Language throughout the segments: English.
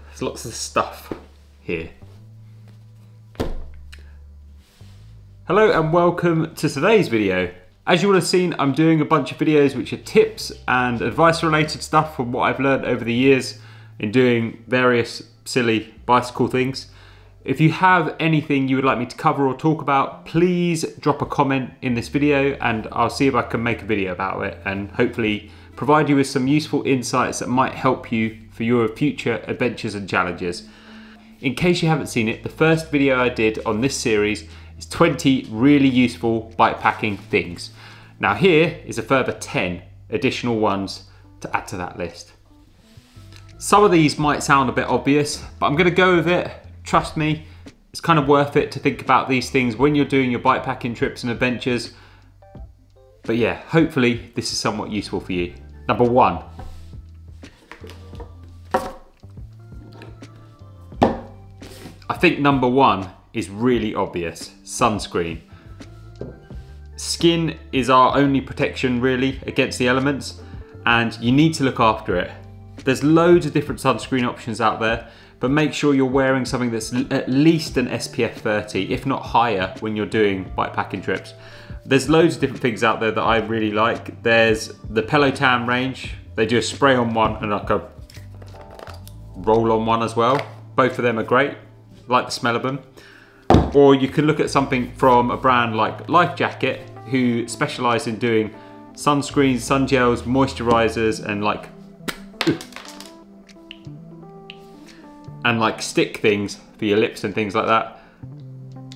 There's lots of stuff here. Hello and welcome to today's video. As you will have seen, I'm doing a bunch of videos which are tips and advice related stuff from what I've learned over the years in doing various silly bicycle things. If you have anything you would like me to cover or talk about, please drop a comment in this video and I'll see if I can make a video about it and hopefully provide you with some useful insights that might help you for your future adventures and challenges. In case you haven't seen it, the first video I did on this series is 20 really useful bikepacking things. Now here is a further 10 additional ones to add to that list. Some of these might sound a bit obvious, but I'm going to go with it. Trust me, it's kind of worth it to think about these things when you're doing your bikepacking trips and adventures. But yeah, hopefully this is somewhat useful for you. Number 1. I think number 1 is really obvious: sunscreen. Skin is our only protection really against the elements, and you need to look after it. There's loads of different sunscreen options out there, but make sure you're wearing something that's at least an SPF 30, if not higher, when you're doing bikepacking trips. There's loads of different things out there that I really like. There's the Peloton range. They do a spray on one and like a roll on one as well. Both of them are great. Like the smell of them. Or you can look at something from a brand like Life Jacket, who specialise in doing sunscreens, sun gels, moisturisers, and like stick things for your lips and things like that.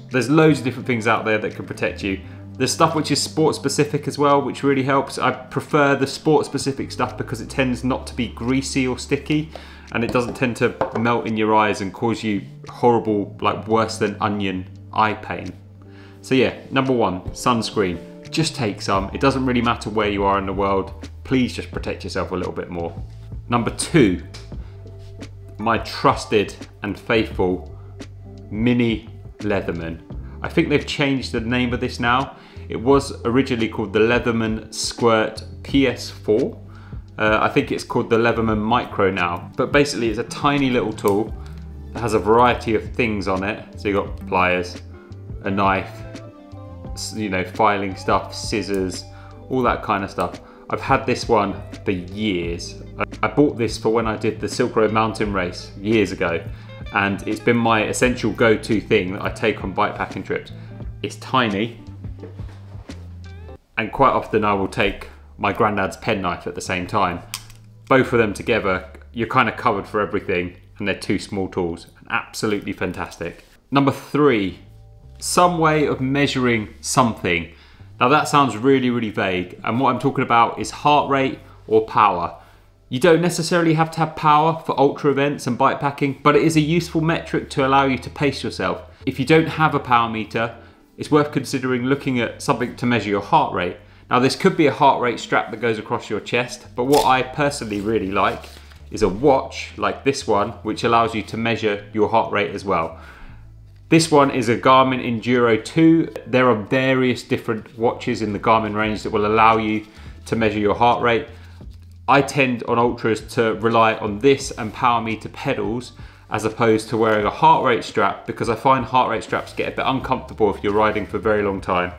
There's loads of different things out there that can protect you. There's stuff which is sport specific as well, which really helps. I prefer the sport specific stuff because it tends not to be greasy or sticky, and it doesn't tend to melt in your eyes and cause you horrible, like worse than onion eye pain. So yeah, number 1, sunscreen. Just take some. It doesn't really matter where you are in the world. Please just protect yourself a little bit more. Number 2, my trusted and faithful Mini Leatherman. I think they've changed the name of this now. It was originally called the Leatherman Squirt PS4. I think it's called the Leatherman Micro now. But basically it's a tiny little tool that has a variety of things on it. So you've got pliers, a knife, you know, filing stuff, scissors, all that kind of stuff. I've had this one for years. I bought this for when I did the Silk Road Mountain Race years ago, and it's been my essential go-to thing that I take on bikepacking trips. It's tiny, and quite often I will take my granddad's penknife at the same time. Both of them together, you're kind of covered for everything, and they're 2 small tools. Absolutely fantastic. Number 3, some way of measuring something. Now that sounds really, really vague, and what I'm talking about is heart rate or power. You don't necessarily have to have power for ultra events and bikepacking, but it is a useful metric to allow you to pace yourself. If you don't have a power meter, it's worth considering looking at something to measure your heart rate. Now this could be a heart rate strap that goes across your chest, but what I personally really like is a watch like this one, which allows you to measure your heart rate as well. This one is a Garmin Enduro 2. There are various different watches in the Garmin range that will allow you to measure your heart rate. I tend on ultras to rely on this and power meter pedals as opposed to wearing a heart rate strap, because I find heart rate straps get a bit uncomfortable if you're riding for a very long time.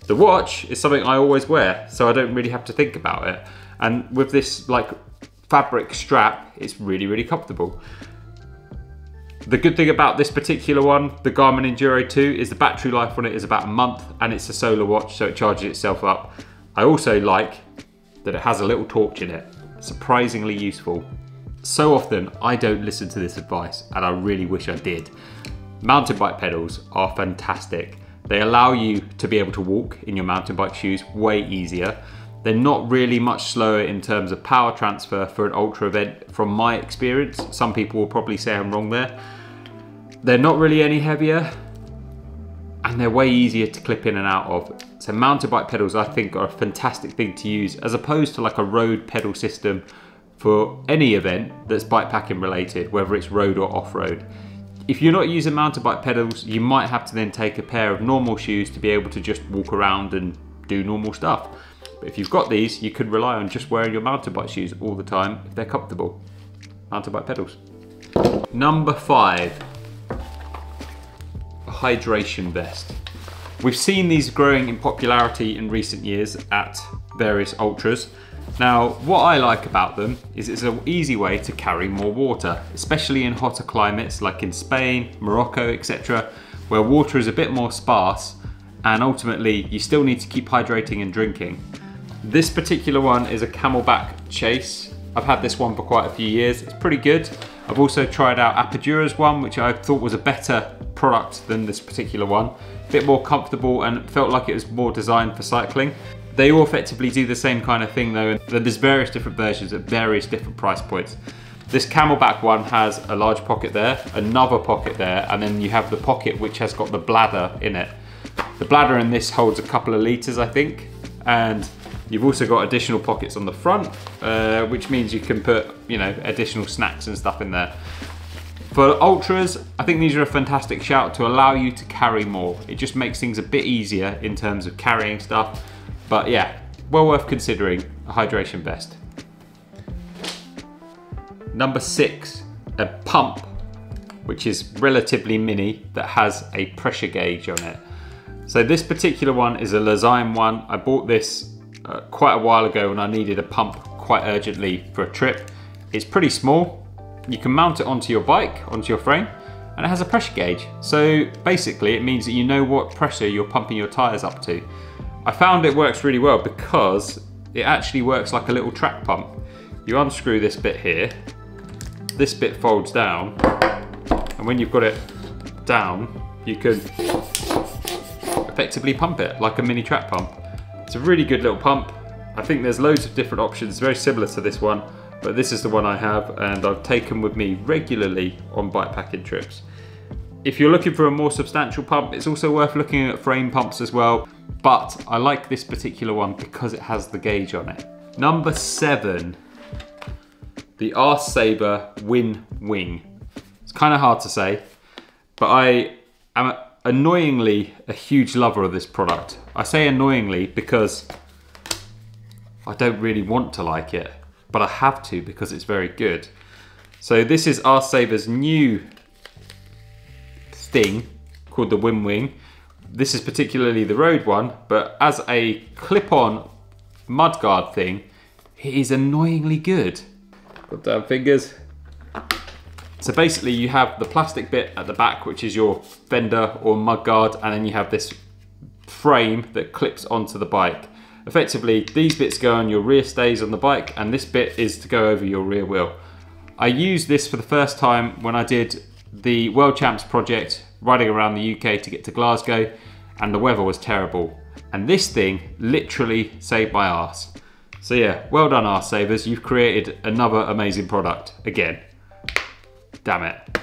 The watch is something I always wear, so I don't really have to think about it. And with this like fabric strap, it's really, really comfortable. The good thing about this particular one, the Garmin Enduro 2, is the battery life on it is about a month, and it's a solar watch, so it charges itself up. I also like that it has a little torch in it. Surprisingly useful. So often I don't listen to this advice, and I really wish I did. Mountain bike pedals are fantastic. They allow you to be able to walk in your mountain bike shoes way easier. They're not really much slower in terms of power transfer for an ultra event from my experience. Some people will probably say I'm wrong there. They're not really any heavier, and they're way easier to clip in and out of. So mountain bike pedals I think are a fantastic thing to use as opposed to like a road pedal system for any event that's bikepacking related, whether it's road or off-road. If you're not using mountain bike pedals, you might have to then take a pair of normal shoes to be able to just walk around and do normal stuff. But if you've got these, you can rely on just wearing your mountain bike shoes all the time if they're comfortable. Mountain bike pedals. Number 5, a hydration vest. We've seen these growing in popularity in recent years at various ultras. Now, what I like about them is it's an easy way to carry more water, especially in hotter climates like in Spain, Morocco, etc., where water is a bit more sparse and ultimately you still need to keep hydrating and drinking. This particular one is a Camelback Chase. I've had this one for quite a few years. It's pretty good. I've also tried out Apidura's one, which I thought was a better product than this particular one. A bit more comfortable and felt like it was more designed for cycling. They all effectively do the same kind of thing though, and there's various different versions at various different price points. This Camelback one has a large pocket there, another pocket there, and then you have the pocket which has got the bladder in it. The bladder in this holds a couple of litres, I think, and you've also got additional pockets on the front, which means you can put, additional snacks and stuff in there. For ultras, I think these are a fantastic shout to allow you to carry more. It just makes things a bit easier in terms of carrying stuff. But yeah, well worth considering a hydration vest. Number 6, a pump, which is relatively mini that has a pressure gauge on it. So this particular one is a Lezyme one. I bought this quite a while ago when I needed a pump quite urgently for a trip. It's pretty small. You can mount it onto your bike, onto your frame, and it has a pressure gauge. So basically it means that you know what pressure you're pumping your tires up to. I found it works really well because it actually works like a little track pump. You unscrew this bit here, this bit folds down, and when you've got it down, you can effectively pump it like a mini track pump. It's a really good little pump. I think there's loads of different options, very similar to this one, but this is the one I have and I've taken with me regularly on bikepacking trips. If you're looking for a more substantial pump, it's also worth looking at frame pumps as well, but I like this particular one because it has the gauge on it. Number 7, the Arsaber Win Wing. It's kind of hard to say, but I am annoyingly a huge lover of this product. I say annoyingly because I don't really want to like it, but I have to because it's very good. So this is Arsaber's new thing called the Win Wing. This is particularly the road one, but as a clip-on mudguard thing, it is annoyingly good. Got down fingers. So basically you have the plastic bit at the back, which is your fender or mudguard, and then you have this frame that clips onto the bike. Effectively, these bits go on your rear stays on the bike, and this bit is to go over your rear wheel. I used this for the first time when I did the World Champs project, riding around the UK to get to Glasgow, and the weather was terrible. And this thing literally saved my arse. So yeah, well done Arsabers, you've created another amazing product, again. Damn it.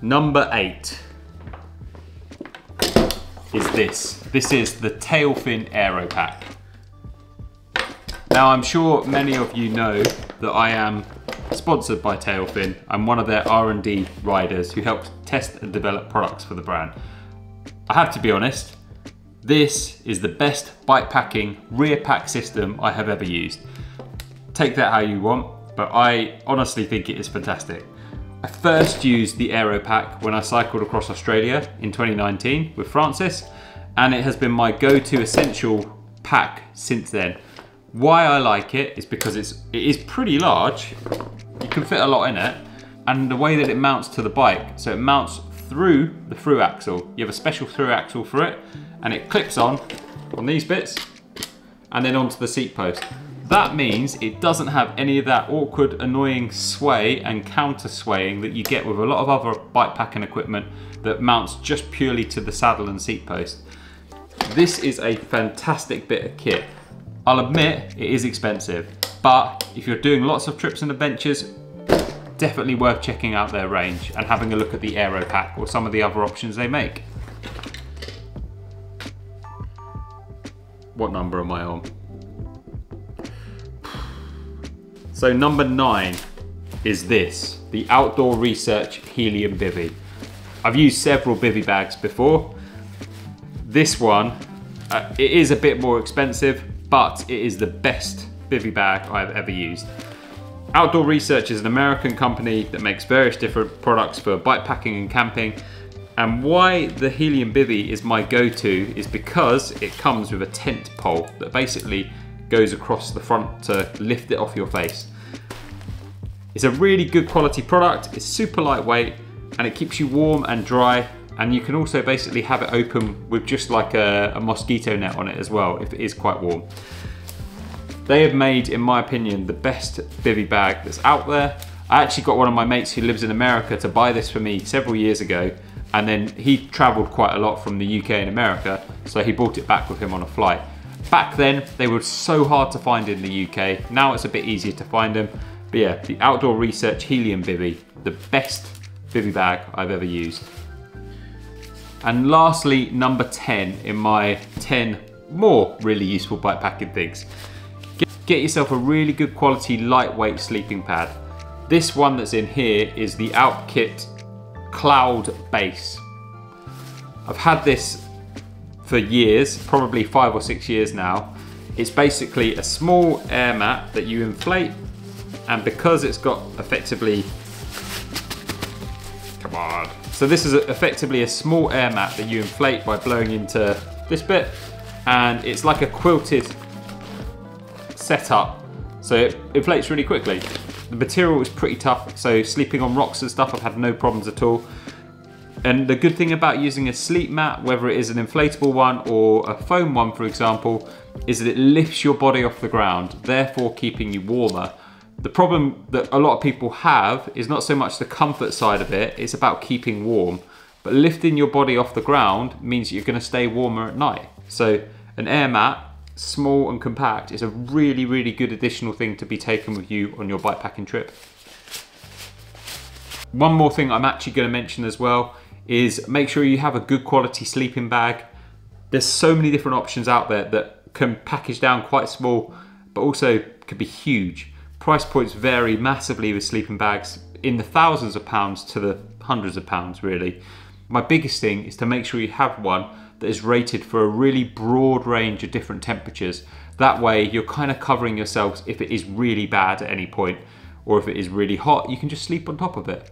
Number 8 is this. This is the Tailfin Aero Pack. Now I'm sure many of you know that I am sponsored by Tailfin. I'm one of their R&D riders who helps test and develop products for the brand. I have to be honest, this is the best bikepacking rear pack system I have ever used. Take that how you want, but I honestly think it is fantastic. I first used the Aero Pack when I cycled across Australia in 2019 with Francis, and it has been my go-to essential pack since then. Why I like it is because it is pretty large, you can fit a lot in it, and the way that it mounts to the bike, so it mounts through the through axle. You have a special through axle for it, and it clips on these bits, and then onto the seat post. That means it doesn't have any of that awkward, annoying sway and counter swaying that you get with a lot of other bikepacking equipment that mounts just purely to the saddle and seat post. This is a fantastic bit of kit. I'll admit it is expensive, but if you're doing lots of trips and adventures, definitely worth checking out their range and having a look at the Aero Pack or some of the other options they make. What number am I on? So number 9 is this, the Outdoor Research Helium Bivy. I've used several bivy bags before. This one, it is a bit more expensive, but it is the best bivy bag I've ever used. Outdoor Research is an American company that makes various different products for bikepacking and camping. And why the Helium Bivy is my go-to is because it comes with a tent pole that basically goes across the front to lift it off your face. It's a really good quality product, it's super lightweight, and it keeps you warm and dry, and you can also basically have it open with just like a mosquito net on it as well if it is quite warm. They have made, in my opinion, the best bivy bag that's out there. I actually got one of my mates who lives in America to buy this for me several years ago, and then he traveled quite a lot from the UK and America, so he brought it back with him on a flight. Back then, they were so hard to find in the UK. Now it's a bit easier to find them. But yeah, the Outdoor Research Helium Bivy, the best bivy bag I've ever used. And lastly, number 10 in my 10 more really useful bikepacking things. Get yourself a really good quality lightweight sleeping pad. This one that's in here is the Alpkit Cloud Base. I've had this for years, probably 5 or 6 years now. It's basically a small air mat that you inflate, and because it's got effectively, come on. So this is effectively a small air mat that you inflate by blowing into this bit, and it's like a quilted setup, so it inflates really quickly. The material is pretty tough, so sleeping on rocks and stuff I've had no problems at all. And the good thing about using a sleep mat, whether it is an inflatable one or a foam one for example, is that it lifts your body off the ground, therefore keeping you warmer. The problem that a lot of people have is not so much the comfort side of it, it's about keeping warm. But lifting your body off the ground means you're going to stay warmer at night. So an air mat, small and compact, is a really, really good additional thing to be taken with you on your bikepacking trip. One more thing I'm actually going to mention as well is make sure you have a good quality sleeping bag. There's so many different options out there that can package down quite small, but also could be huge. Price points vary massively with sleeping bags, in the thousands of pounds to the hundreds of pounds really. My biggest thing is to make sure you have one that is rated for a really broad range of different temperatures. That way you're kind of covering yourselves if it is really bad at any point, or if it is really hot, you can just sleep on top of it.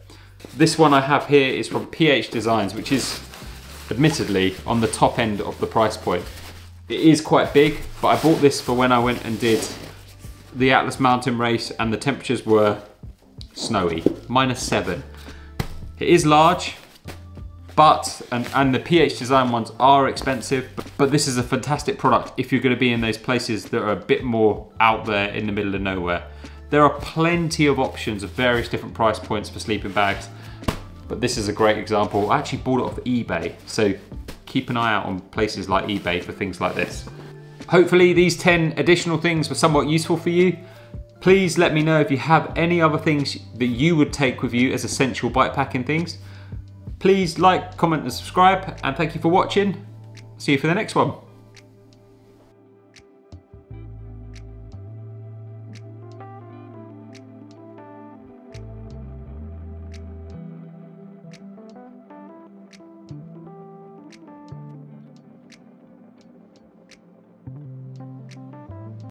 This one I have here is from PH Designs, which is admittedly on the top end of the price point. It is quite big, but I bought this for when I went and did the Atlas Mountain Race and the temperatures were snowy, -7. It is large, but, and the PH Design ones are expensive, but this is a fantastic product if you're going to be in those places that are a bit more out there in the middle of nowhere. There are plenty of options of various different price points for sleeping bags, but this is a great example. I actually bought it off eBay, so keep an eye out on places like eBay for things like this. Hopefully these 10 additional things were somewhat useful for you. Please let me know if you have any other things that you would take with you as essential bikepacking things. Please like, comment and subscribe, and thank you for watching. See you for the next one.